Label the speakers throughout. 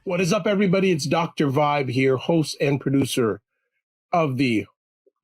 Speaker 1: What is up, everybody? It's Dr. Vibe here, host and producer of the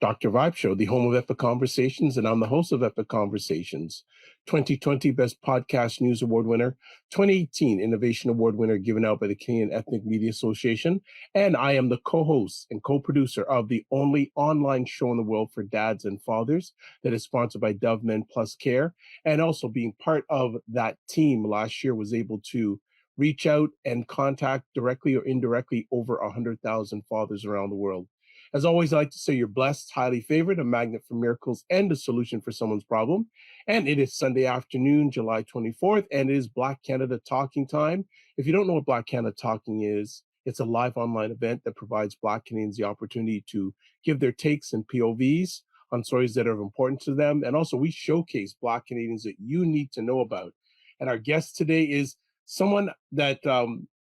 Speaker 1: Dr. Vibe Show, the home of Epic Conversations, and I'm the host of Epic Conversations. 2020 Best Podcast News Award winner, 2018 Innovation Award winner given out by the Canadian Ethnic Media Association, and I am the co-host and co-producer of the only online show in the world for dads and fathers that is sponsored by Dove Men Plus Care, and also being part of that team last year was able to reach out and contact directly or indirectly over 100,000 fathers around the world. As always, I like to say you're blessed, highly favored, a magnet for miracles, and a solution for someone's problem. And it is Sunday afternoon, July 24th, and it is Black Canada Talking time. If you don't know what Black Canada Talking is, it's a live online event that provides Black Canadians the opportunity to give their takes and POVs on stories that are important to them. And also, we showcase Black Canadians that you need to know about. And our guest today is someone that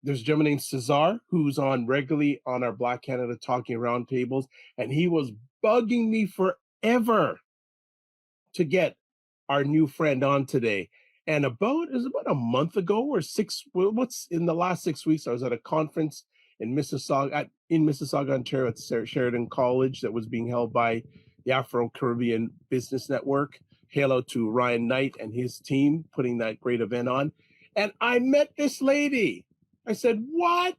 Speaker 1: there's a gentleman named Cesar who's on regularly on our Black Canada Talking roundtables, and he was bugging me forever to get our new friend on today. And it was about a month ago or what's in the last 6 weeks, I was at a conference in Mississauga, Ontario at Sheridan College that was being held by the Afro-Caribbean Business Network. Hail out to Ryan Knight and his team putting that great event on. And I met this lady. I said, what?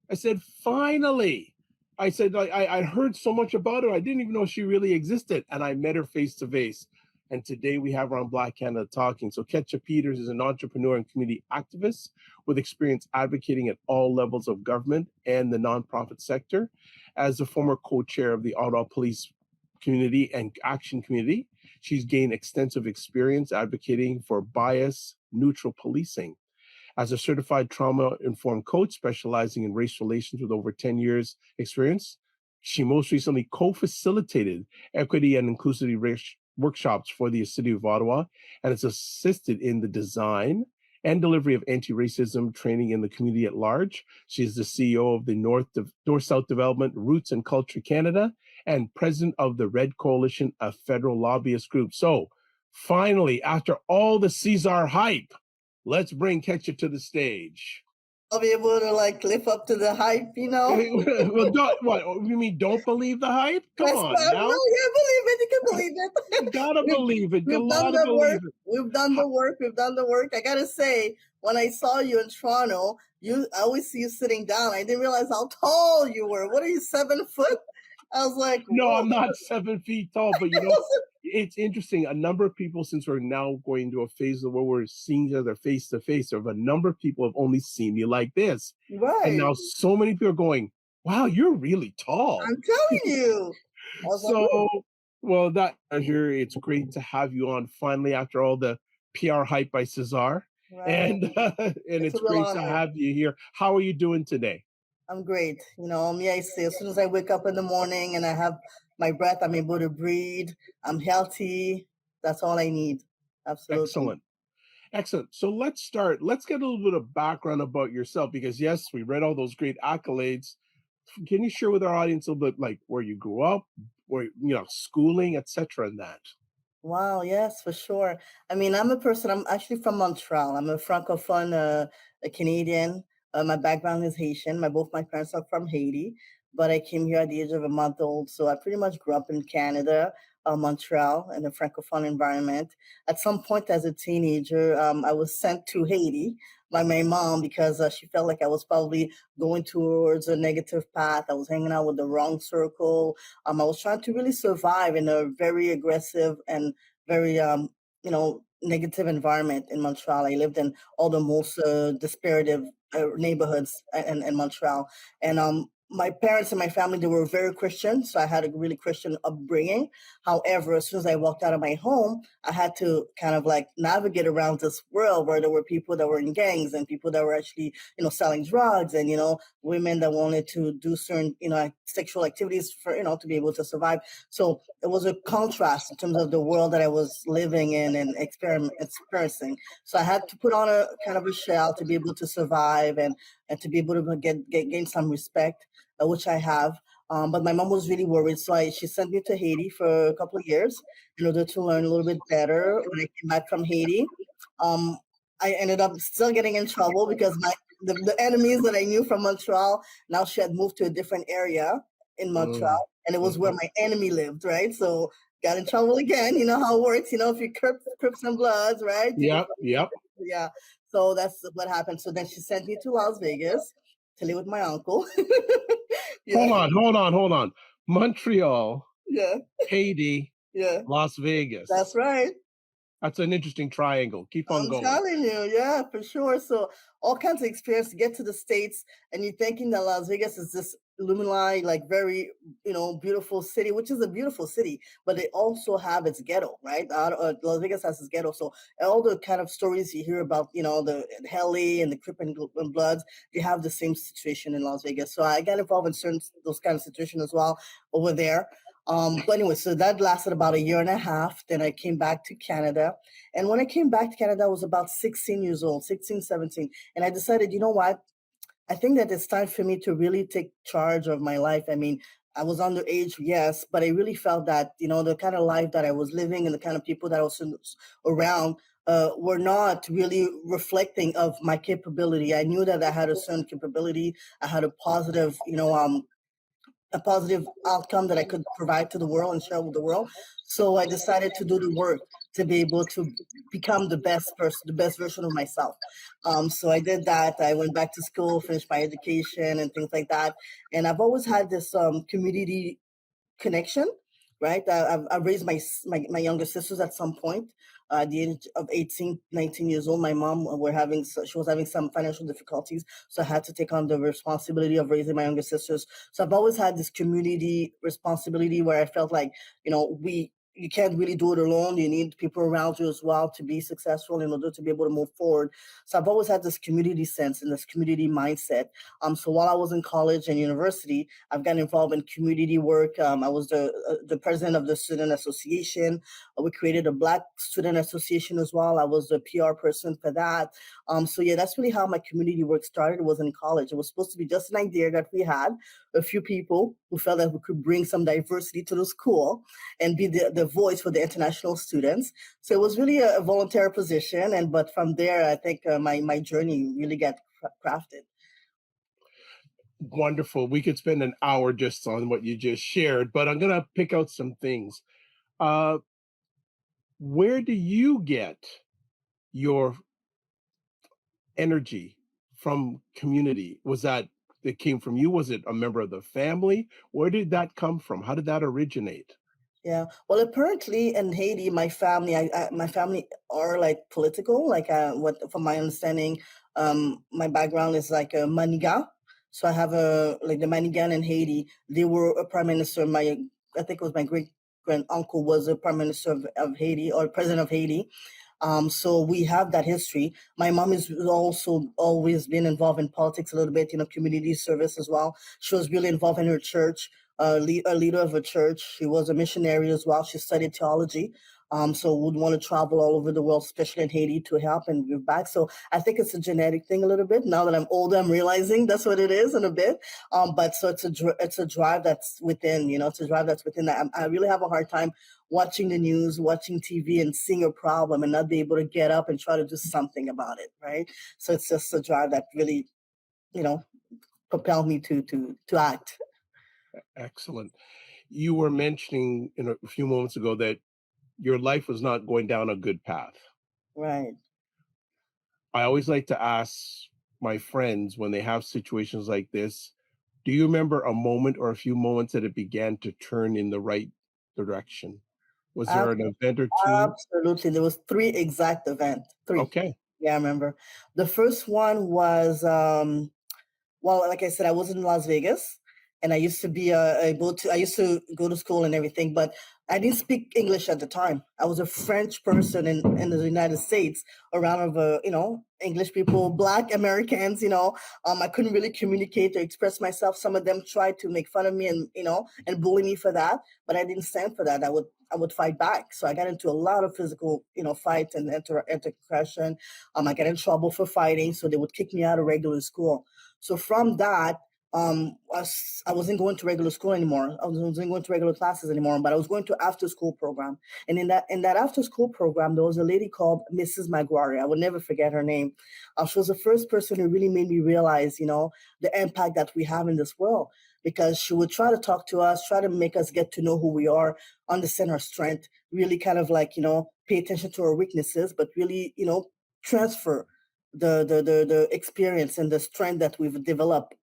Speaker 1: I said, finally. I said, I heard so much about her. I didn't even know she really existed. And I met her face to face. And today we have her on Black Canada Talking. So Ketcia Peters is an entrepreneur and community activist with experience advocating at all levels of government and the nonprofit sector. As a former co-chair of the Ottawa Police community and action community, she's gained extensive experience advocating for bias-neutral policing. As a certified trauma-informed coach specializing in race relations with over 10 years experience, she most recently co-facilitated equity and inclusivity workshops for the city of Ottawa and has assisted in the design and delivery of anti-racism training in the community at large. She is the CEO of the North-South Development Roots and Culture Canada and president of the Red Coalition, a federal lobbyist group. So finally, after all the Cesar hype, let's bring Ketcia to the stage.
Speaker 2: I'll be able to live up to the hype,
Speaker 1: Well, what you mean? Don't believe the hype? Come on now.
Speaker 2: No, yeah, believe it. You can believe it.
Speaker 1: You gotta believe it.
Speaker 2: We've done the work. We've done the work. I gotta say, when I saw you in Toronto, I always see you sitting down. I didn't realize how tall you were. What are you, 7 foot? I was like,
Speaker 1: no, I'm not 7 feet tall, but it's interesting. A number of people, since we're now going into a phase where we're seeing each other face to face, a number of people have only seen me like this.
Speaker 2: Right.
Speaker 1: And now so many people are going, wow, you're really tall.
Speaker 2: I'm telling you.
Speaker 1: Well, that here, it's great to have you on finally after all the PR hype by Cesar. Right. And it's great to have you here. How are you doing today?
Speaker 2: I'm great. I say as soon as I wake up in the morning and I have my breath, I'm able to breathe. I'm healthy. That's all I need. Absolutely.
Speaker 1: Excellent. So let's start. Let's get a little bit of background about yourself because yes, we read all those great accolades. Can you share with our audience a little bit like where you grew up, where schooling, etc. and that?
Speaker 2: Wow, yes, for sure. I mean, I'm actually from Montreal. I'm a Francophone, a Canadian. My background is Haitian. Both my parents are from Haiti, but I came here at the age of a month old. So I pretty much grew up in Canada, Montreal, in a Francophone environment. At some point as a teenager, I was sent to Haiti by my mom because she felt like I was probably going towards a negative path. I was hanging out with the wrong circle. I was trying to really survive in a very aggressive and very, negative environment in Montreal. I lived in all the most disparate neighborhoods in Montreal. And my parents and my family, they were very Christian. So I had a really Christian upbringing. However, as soon as I walked out of my home, I had to kind of navigate around this world where there were people that were in gangs and people that were actually, selling drugs and, women that wanted to do certain, sexual activities for, to be able to survive. So it was a contrast in terms of the world that I was living in and experiencing. So I had to put on a kind of a shell to be able to survive and to be able to gain some respect, which I have. But my mom was really worried. So she sent me to Haiti for a couple of years in order to learn a little bit better. When I came back from Haiti, I ended up still getting in trouble because the enemies that I knew from Montreal. Now she had moved to a different area in
Speaker 1: Mm,
Speaker 2: Montreal, and it was where
Speaker 1: mhm.
Speaker 2: my enemy lived, right? So got in trouble again. You know how it works. You know, if you Crips and Bloods, right? You just
Speaker 1: Yep, yep.
Speaker 2: yeah. So that's what happened. So then she sent me to Las Vegas to live with my uncle. Yeah,
Speaker 1: Hold on. Montreal,
Speaker 2: yeah,
Speaker 1: Haiti,
Speaker 2: yeah.
Speaker 1: Las
Speaker 2: That's
Speaker 1: Vegas.
Speaker 2: right.
Speaker 1: That's an interesting triangle. Keep on
Speaker 2: I'm
Speaker 1: going.
Speaker 2: telling you, yeah, for sure. So all kinds of experience to get to the States, and you're thinking that Las Vegas is this Lumini, like very, beautiful city, which is a beautiful city, but it also have its ghetto, right? Las Vegas has its ghetto. So all the kind of stories you hear about, the LA and the Crip and Bloods, you have the same situation in Las Vegas. So I got involved in certain those kind of situations as well over there. But anyway, so that lasted about a year and a half. Then I came back to Canada, and when I came back to Canada, I was about 16 years old, 16, 17. And I decided, you know what? I think that it's time for me to really take charge of my life. I mean, I was underage, yes, but I really felt that, the kind of life that I was living and the kind of people that I was around were not really reflecting of my capability. I knew that I had a certain capability. I had a positive, a positive outcome that I could provide to the world and share with the world. So I decided to do the work to be able to become the best person, the best version of myself. So I did that. I went back to school, finished my education and things like that. And I've always had this community connection, right? I've raised my younger sisters at some point. At the age of 18, 19 years old, my mom she was having some financial difficulties, so I had to take on the responsibility of raising my younger sisters. So I've always had this community responsibility where I felt like, you can't really do it alone. You need people around you as well to be successful in order to be able to move forward. So I've always had this community sense and this community mindset. So while I was in college and university, I've gotten involved in community work. I was the president of the student association. We created a Black student association as well. I was the PR person for that. So yeah, that's really how my community work started. It was in college. It was supposed to be just an idea that we had, a few people who felt that we could bring some diversity to the school and be the voice for the international students. So it was really a voluntary position. But from there, I think my journey really got crafted.
Speaker 1: Wonderful. We could spend an hour just on what you just shared, but I'm going to pick out some things. Uh, where do you get your energy from community? Was that came from you? Was it a member of the family? Where did that come from? How did that originate?
Speaker 2: Yeah. Well, apparently in Haiti, my family are like political. Like, from my understanding, my background is like a Maniga. So I have like the Manigan in Haiti. They were a prime minister. I think it was my great grand uncle was a prime minister of Haiti or president of Haiti. So we have that history. My mom is also always been involved in politics a little bit, community service as well. She was really involved in her church, a leader of a church. She was a missionary as well. She studied theology. So would want to travel all over the world, especially in Haiti, to help and give back. So I think it's a genetic thing a little bit. Now that I'm older, I'm realizing that's what it is in a bit. But so it's a drive that's within, it's a drive that's within that. I really have a hard time watching the news, watching TV, and seeing a problem and not be able to get up and try to do something about it, right? So it's just a drive that really, you know, propelled me to act.
Speaker 1: Excellent. You were mentioning in a few moments ago that your life was not going down a good path.
Speaker 2: Right.
Speaker 1: I always like to ask my friends when they have situations like this, do you remember a moment or a few moments that it began to turn in the right direction? Was there
Speaker 2: Ab-
Speaker 1: an event or two?
Speaker 2: Absolutely. There was three exact events. Three.
Speaker 1: Okay.
Speaker 2: Yeah, I remember. The first one was well, like I said, I was in Las Vegas, and I used to be able to. I used to go to school and everything, but I didn't speak English at the time. I was a French person in the United States, around of English people, Black Americans. I couldn't really communicate or express myself. Some of them tried to make fun of me and bully me for that, but I didn't stand for that. I would fight back. So I got into a lot of physical, fights and intercession. I got in trouble for fighting, so they would kick me out of regular school. So from that, I wasn't going to regular school anymore. I wasn't going to regular classes anymore, but I was going to after school program. And in that after school program, there was a lady called Mrs. Maguire. I will never forget her name. She was the first person who really made me realize, the impact that we have in this world. Because she would try to talk to us, try to make us get to know who we are, understand our strength, really kind of like, pay attention to our weaknesses, but really, transfer the experience and the strength that we've developed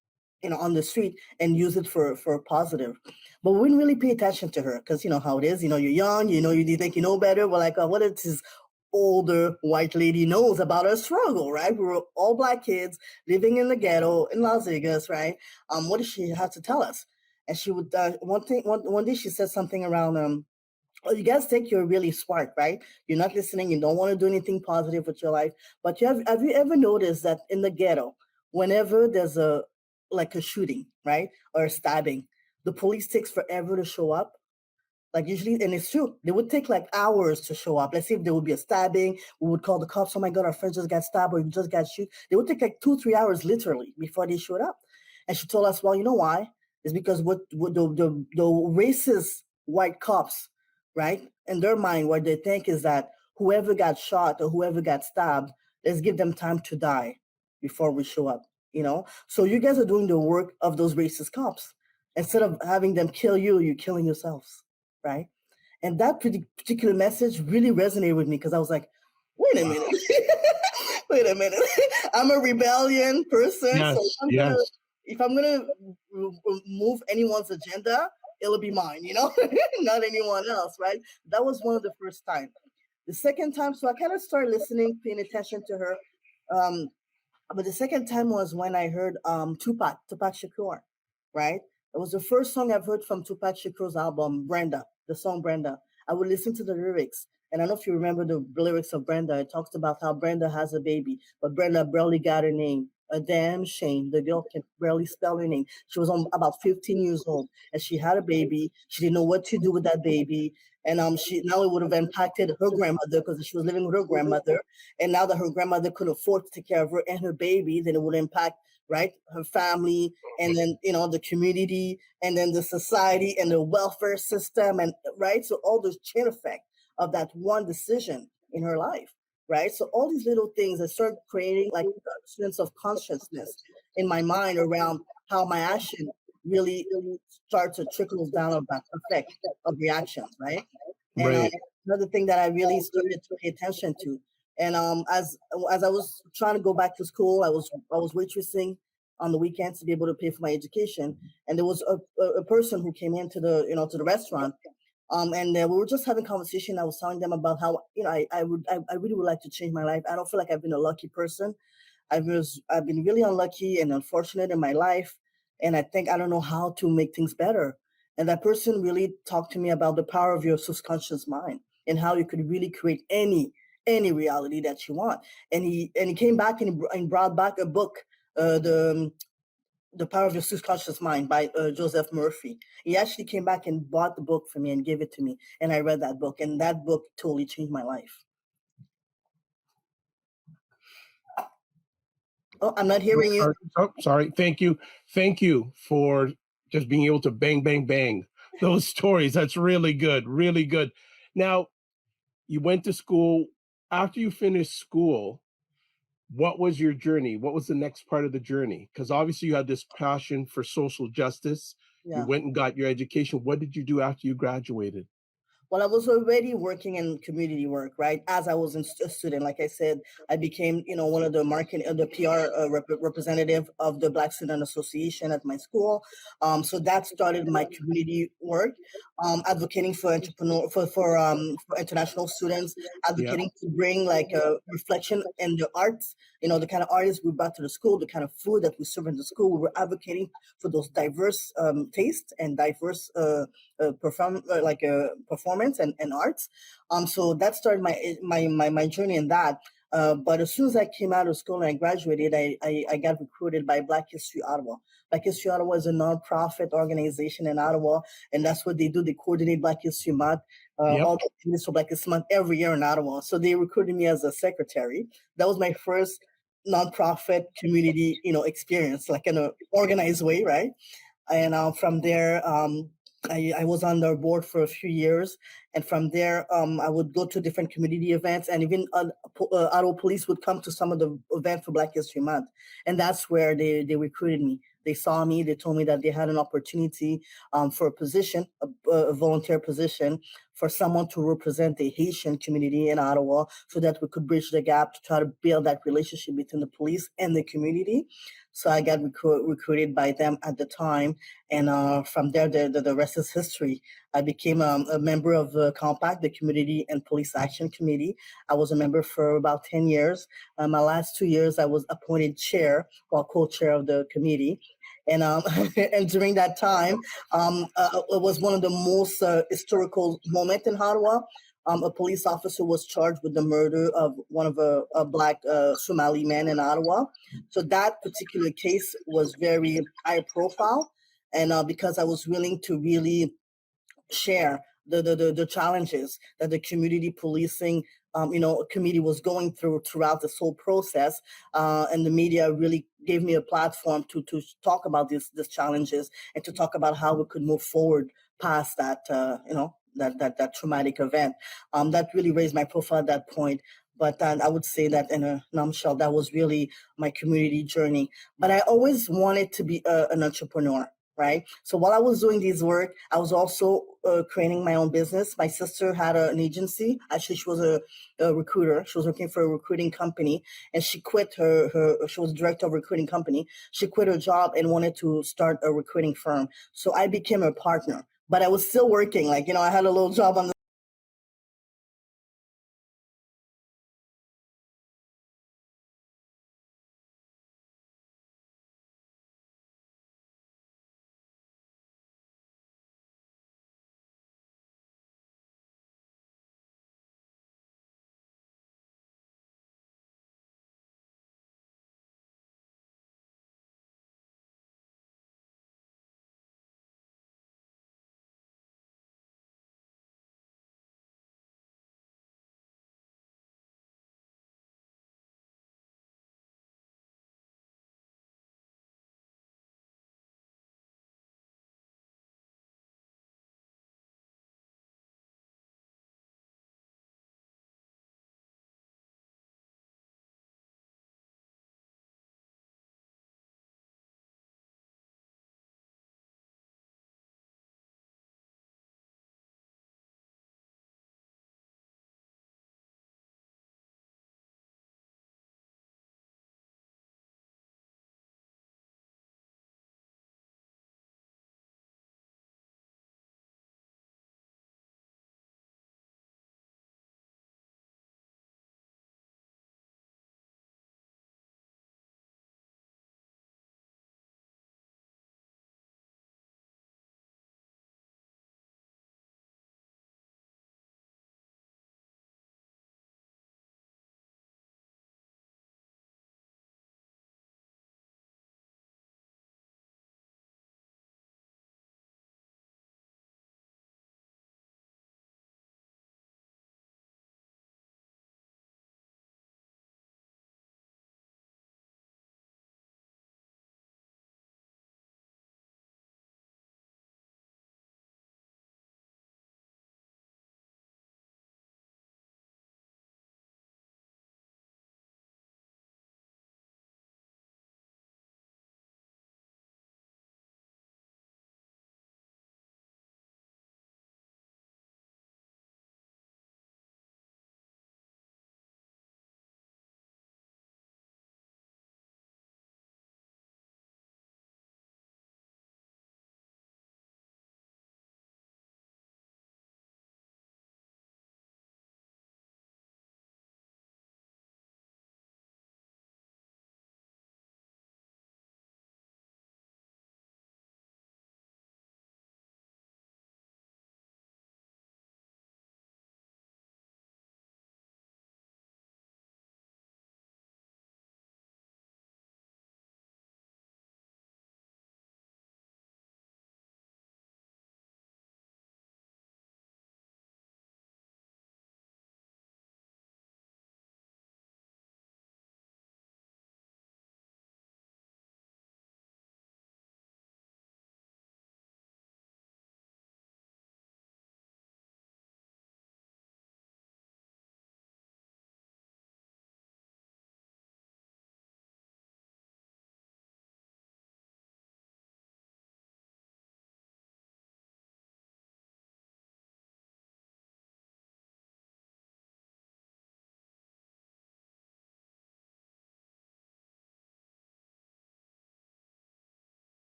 Speaker 2: on the street and use it for positive. But we didn't really pay attention to her because you know how it is. You're young. You think you know better. We're like, oh, what is this older white lady knows about our struggle, right? We were all Black kids living in the ghetto in Las Vegas, right? What does she have to tell us? And she would one day she said something around oh, you guys think you're really smart, right? You're not listening. You don't want to do anything positive with your life. But have you ever noticed that in the ghetto, whenever there's a shooting, right, or a stabbing, the police takes forever to show up? Like usually, and it's true, they would take like hours to show up. Let's say if there would be a stabbing, we would call the cops. Oh my God, our friend just got stabbed or just got shot. They would take like 2-3 hours literally before they showed up. And she told us, well, you know why? It's because what the racist white cops, right, in their mind, what they think is that whoever got shot or whoever got stabbed, let's give them time to die before we show up. So you guys are doing the work of those racist cops. Instead of having them kill you, you're killing yourselves, right? And that particular message really resonated with me because I was like, wait a minute. Wait a minute. I'm a rebellion person.
Speaker 1: Yes,
Speaker 2: So if I'm gonna move anyone's agenda, it'll be mine, not anyone else, right? That was one of the first times. The second time, so I kind of started listening, paying attention to her. But the second time was when I heard Tupac Shakur, right? It was the first song I've heard from Tupac Shakur's album, Brenda, the song Brenda. I would listen to the lyrics. And I don't know if you remember the lyrics of Brenda. It talks about how Brenda has a baby, but Brenda barely got her name. A damn shame. The girl can barely spell her name. She was about 15 years old and she had a baby. She didn't know what to do with that baby. And she now it would have impacted her grandmother because she was living with her grandmother. And now that her grandmother could afford to take care of her and her baby, then it would impact, right, her family, and then the community, and then the society and the welfare system, and right, so all those chain effect of that one decision in her life, right? So all these little things that start creating like a sense of consciousness in my mind around how my action really start to trickle down of that effect of reactions, right? And
Speaker 1: right.
Speaker 2: another thing that I really started to pay attention to, and as I was trying to go back to school, I was waitressing on the weekends to be able to pay for my education, and there was a person who came into the to the restaurant, and we were just having conversation. I was telling them about how I really would like to change my life. I don't feel like I've been a lucky person. I've been really unlucky and unfortunate in my life, and I think I don't know how to make things better. And that person really talked to me about the power of your subconscious mind and how you could really create any reality that you want. And he came back and he brought back a book, the Power of Your Subconscious Mind by Joseph Murphy. He actually came back and bought the book for me and gave it to me, and I read that book, and that book totally changed my life. Oh, I'm not hearing you.
Speaker 1: Oh, sorry. Thank you for just being able to bang, bang, bang those stories. That's really good. Really good. Now, you went to school. After you finished school, what was your journey? What was the next part of the journey? Because obviously you had this passion for social justice.
Speaker 2: Yeah.
Speaker 1: You went and got your education. What did you do after you graduated?
Speaker 2: Well, I was already working in community work, right? As I was a student, like I said, I became, one of the the PR representative of the Black Student Association at my school. So that started my community work, advocating for for international students, advocating to bring like a reflection in the arts. The kind of artists we brought to the school, the kind of food that we serve in the school. We were advocating for those diverse tastes and diverse performance and arts. So that started my journey in that. But as soon as I came out of school and I graduated, I got recruited by Black History Ottawa. Black History Ottawa is a nonprofit organization in Ottawa, and that's what they do. They coordinate Black History Month, all the activities for Black History Month every year in Ottawa. So they recruited me as a secretary. That was my first nonprofit community, experience, like in an organized way, right? And from there, I was on their board for a few years, and from there, I would go to different community events, and even Ottawa Police would come to some of the events for Black History Month, and that's where they recruited me. They saw me. They told me that they had an opportunity for a position, a volunteer position, for someone to represent the Haitian community in Ottawa, so that we could bridge the gap to try to build that relationship between the police and the community. So I got recruited by them at the time, and from there, the rest is history. I became a member of the COMPAC, the Community and Police Action Committee. I was a member for about 10 years. My last 2 years, I was appointed chair, or co-chair of the committee. And and during that time, it was one of the most historical moments in Ottawa. A police officer was charged with the murder of one of a Black Somali man in Ottawa. So that particular case was very high profile, and because I was willing to really share the challenges that the community policing committee was going throughout this whole process, and the media really gave me a platform to talk about these challenges, and to talk about how we could move forward past that that traumatic event. That really raised my profile at that point. But I would say that in a nutshell, that was really my community journey. But I always wanted to be an entrepreneur, right? So while I was doing this work, I was also creating my own business. My sister had an agency. Actually, she was a recruiter. She was working for a recruiting company, and she quit she was director of a recruiting company. She quit her job and wanted to start a recruiting firm. So I became a partner, but I was still working. Like, I had a little job on the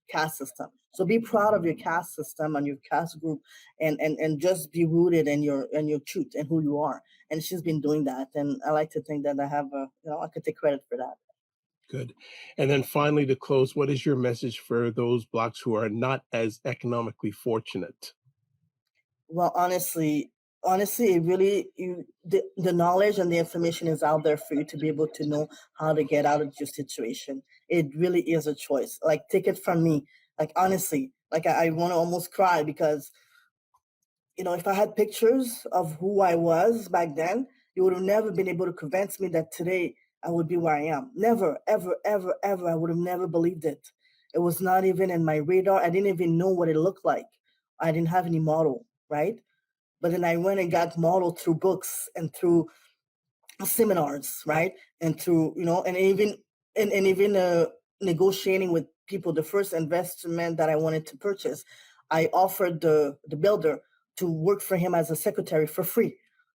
Speaker 2: caste system. So be proud of your caste system and your caste group, and just be rooted in your truth and who you are. And she's been doing that, and I like to think that I have I could take credit for that.
Speaker 1: Good. And then finally, to close, what is your message for those Blacks who are not as economically fortunate?
Speaker 2: Well, honestly, it really the knowledge and the information is out there for you to be able to know how to get out of your situation. It really is a choice. Like, take it from me. Like, honestly, like I want to almost cry because if I had pictures of who I was back then, you would have never been able to convince me that today I would be where I am. Never, ever, ever, ever. I would have never believed it. It was not even in my radar. I didn't even know what it looked like. I didn't have any model, right? But then I went and got modeled through books and through seminars, right? And through, and even negotiating with people. The first investment that I wanted to purchase, I offered the builder to work for him as a secretary for free,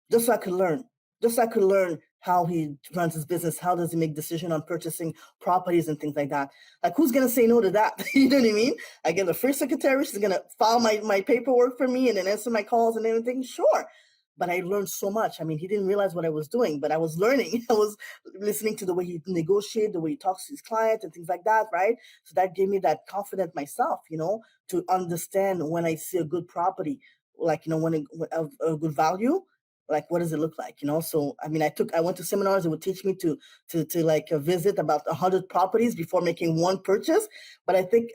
Speaker 2: just so I could learn, how he runs his business, how does he make decision on purchasing properties and things like that. Like, who's gonna say no to that? You know what I mean? I get a free secretary. She's gonna file my paperwork for me and then answer my calls and everything. Sure. But I learned so much. I mean, he didn't realize what I was doing, but I was learning. I was listening to the way he negotiates, the way he talks to his clients and things like that, right? So that gave me that confidence myself, to understand when I see a good property, like, when a good value, like, what does it look like, So, I mean, I went to seminars that would teach me to like visit about 100 properties before making one purchase. But I think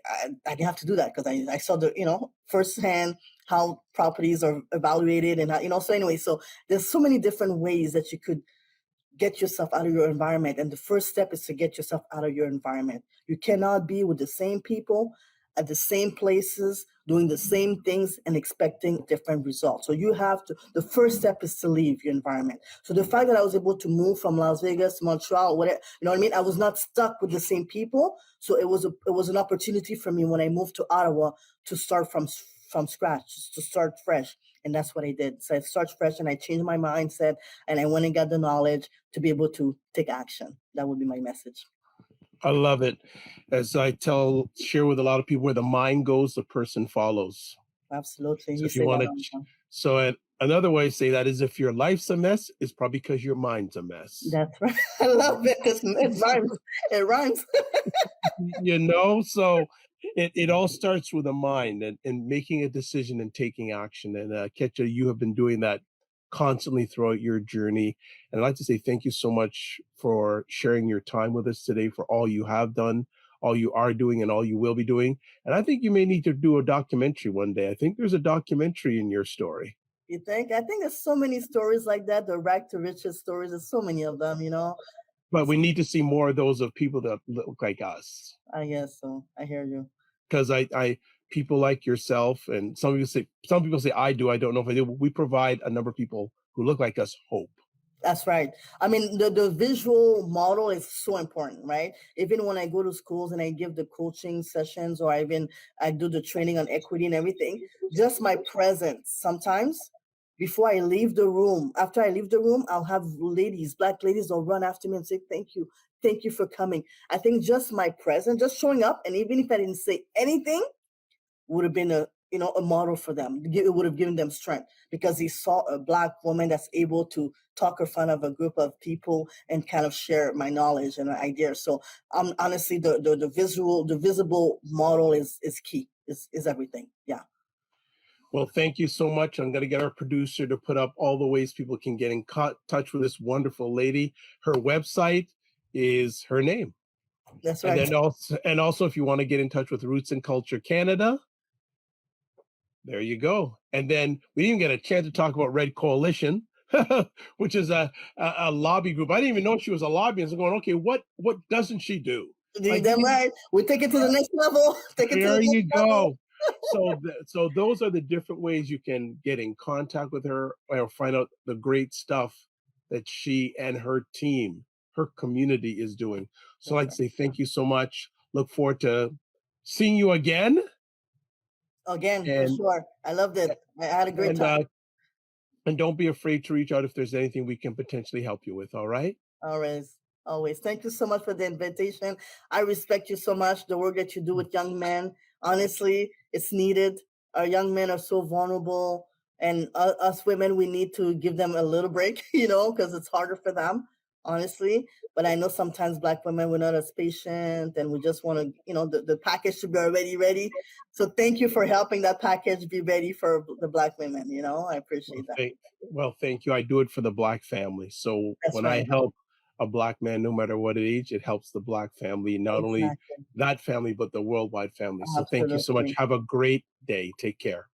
Speaker 2: I didn't have to do that because I saw the, firsthand how properties are evaluated and how, so anyway, so there's so many different ways that you could get yourself out of your environment. And the first step is to get yourself out of your environment. You cannot be with the same people at the same places, doing the same things and expecting different results. So the first step is to leave your environment. So the fact that I was able to move from Las Vegas to Montreal, whatever, you know what I mean? I was not stuck with the same people. So it was an opportunity for me when I moved to Ottawa to start from scratch, to start fresh. And that's what I did. So I started fresh and I changed my mindset and I went and got the knowledge to be able to take action. That would be my message.
Speaker 1: I love it. As I share with a lot of people, where the mind goes, the person follows.
Speaker 2: Absolutely.
Speaker 1: So
Speaker 2: You
Speaker 1: if you
Speaker 2: say that
Speaker 1: want
Speaker 2: all the
Speaker 1: to,
Speaker 2: time.
Speaker 1: another way to say that is, if your life's a mess, it's probably because your mind's a mess.
Speaker 2: That's right. I love it. It rhymes. It rhymes.
Speaker 1: So it all starts with a mind and making a decision and taking action. And Ketcia, you have been doing that constantly throughout your journey. And I'd like to say thank you so much for sharing your time with us today, for all you have done, all you are doing, and all you will be doing. And I think you may need to do a documentary one day. I think there's a documentary in your story.
Speaker 2: You think? I think there's so many stories like that. The rag to riches stories. There's so many of them.
Speaker 1: But we need to see more of those, of people that look like us.
Speaker 2: I guess so. I hear you.
Speaker 1: Because I people like yourself, and some people say I do. I don't know if I do. We provide a number of people who look like us hope.
Speaker 2: That's right. I mean, the visual model is so important, right? Even when I go to schools and I give the coaching sessions, or I do the training on equity and everything, just my presence sometimes before I leave the room, after I leave the room, I'll have black ladies, will run after me and say, thank you. Thank you for coming. I think just my presence, just showing up, and even if I didn't say anything, would have been a model for them. It would have given them strength because he saw a black woman that's able to talk in front of a group of people and kind of share my knowledge and ideas. So honestly, the visible model is key, is everything. Yeah.
Speaker 1: Well, thank you so much. I'm going to get our producer to put up all the ways people can get in touch with this wonderful lady. Her website is her name.
Speaker 2: That's right.
Speaker 1: And also, if you want to get in touch with Roots and Culture Canada, there you go. And then we didn't get a chance to talk about Red Coalition, which is a lobby group. I didn't even know she was a lobbyist. I'm going, okay, what doesn't she do?
Speaker 2: Damn right. We take it to the next level.
Speaker 1: There you go. So those are the different ways you can get in contact with her or find out the great stuff that she and her team, her community is doing. So I'd say thank you so much. Look forward to seeing you again.
Speaker 2: Again, for sure. I loved it. I had a great time.
Speaker 1: And don't be afraid to reach out if there's anything we can potentially help you with. All right.
Speaker 2: Always. Always. Thank you so much for the invitation. I respect you so much. The work that you do with young men, honestly, it's needed. Our young men are so vulnerable, and us women, we need to give them a little break, because it's harder for them, honestly. But I know sometimes Black women, we're not as patient, and we just want to, the package to be already ready. So thank you for helping that package be ready for the Black women. I appreciate that.
Speaker 1: Thank you. I do it for the Black family. So
Speaker 2: That's
Speaker 1: when I
Speaker 2: right.
Speaker 1: help a Black man, no matter what age, it helps the Black family, not only
Speaker 2: Exactly.
Speaker 1: that family, but the worldwide family. So thank you so much.
Speaker 2: Absolutely.
Speaker 1: Have a great day. Take care.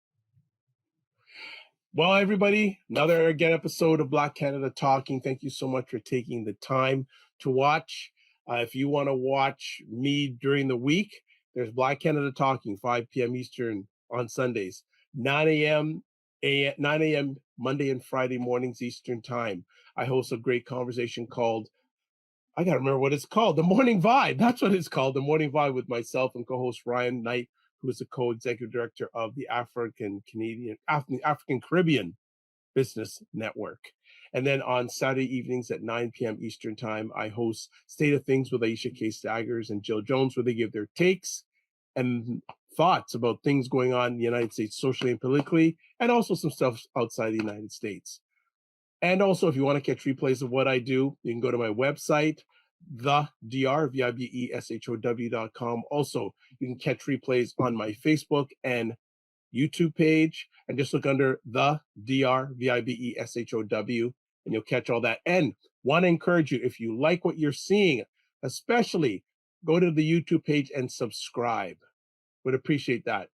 Speaker 1: Well, everybody, another again episode of Black Canada Talking. Thank you so much for taking the time to watch. If you want to watch me during the week, there's Black Canada Talking, 5 p.m. Eastern on Sundays, 9 a.m. 9 a.m. Monday and Friday mornings Eastern Time. I host a great conversation called, I got to remember what it's called, The Morning Vibe. That's what it's called, The Morning Vibe, with myself and co-host Ryan Knight, who is the co-executive director of the African Caribbean Business Network. And then on Saturday evenings at 9 p.m. Eastern Time, I host State of Things with Aisha K. Staggers and Jill Jones, where they give their takes and thoughts about things going on in the United States socially and politically, and also some stuff outside the United States. And also, if you want to catch replays of what I do, you can go to my website, thedrvibeshow.com. Also, you can catch replays on my Facebook and YouTube page, and just look under the DRVIBESHOW, and you'll catch all that. And want to encourage you, if you like what you're seeing, especially go to the YouTube page and subscribe. Would appreciate that.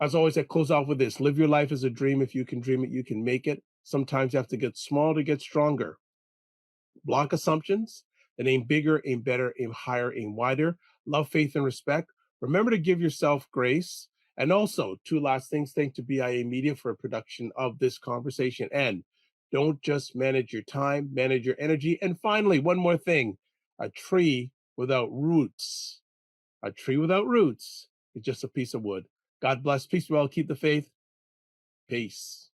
Speaker 1: As always, I close off with this: live your life as a dream. If you can dream it, you can make it. Sometimes you have to get small to get stronger. Block assumptions, and aim bigger, aim better, aim higher, aim wider. Love, faith, and respect. Remember to give yourself grace. And also, two last things. Thanks to BIA Media for a production of this conversation. And don't just manage your time, manage your energy. And finally, one more thing: a tree without roots. A tree without roots is just a piece of wood. God bless. Peace, well, keep the faith. Peace.